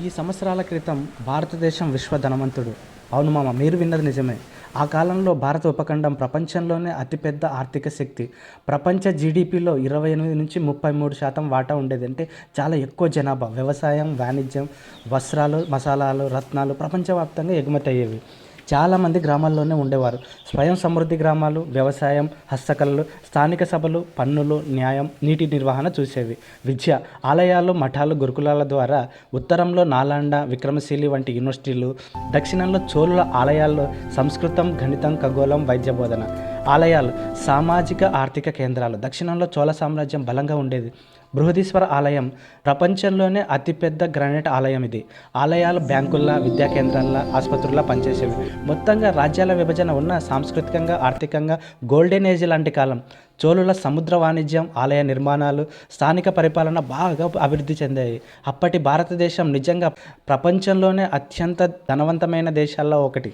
ఈ సంవత్సరాల క్రితం భారతదేశం విశ్వ ధనవంతుడు. అవును మామ, మీరు విన్నది నిజమే. ఆ కాలంలో భారత ఉపఖండం ప్రపంచంలోనే అతిపెద్ద ఆర్థిక శక్తి. ప్రపంచ జీడిపిలో 28-33% వాటా ఉండేది. అంటే చాలా ఎక్కువ జనాభా. వ్యవసాయం, వాణిజ్యం, వస్త్రాలు, మసాలాలు, రత్నాలు ప్రపంచవ్యాప్తంగా ఎగుమతి అయ్యేవి. చాలామంది గ్రామాల్లోనే ఉండేవారు. స్వయం సమృద్ధి గ్రామాలు, వ్యవసాయం, హస్తకళలు, స్థానిక సభలు, పన్నులు, న్యాయం, నీటి నిర్వహణ చూసేవి. విద్య, ఆలయాలు, మఠాలు, గురుకులాల ద్వారా ఉత్తరంలో నాలండ, విక్రమశీలి వంటి యూనివర్సిటీలు, దక్షిణంలో చోళుల ఆలయాల్లో సంస్కృతం, గణితం, ఖగోళం, వైద్య బోధన. ఆలయాలు సామాజిక ఆర్థిక కేంద్రాలు. దక్షిణంలో చోళ సామ్రాజ్యం బలంగా ఉండేది. బృహదీశ్వర ఆలయం ప్రపంచంలోనే అతిపెద్ద గ్రానైట్ ఆలయం ఇది. ఆలయాలు బ్యాంకుల్లా, విద్యా కేంద్రాల్లా, ఆసుపత్రుల్లా పనిచేసేవి. మొత్తంగా రాజ్యాల విభజన ఉన్న సాంస్కృతికంగా, ఆర్థికంగా గోల్డెన్ ఏజ్ లాంటి కాలం. చోళుల సముద్ర వాణిజ్యం, ఆలయ నిర్మాణాలు, స్థానిక పరిపాలన బాగా అభివృద్ధి చెందాయి. అప్పటి భారతదేశం నిజంగా ప్రపంచంలోనే అత్యంత ధనవంతమైన దేశాల్లో ఒకటి.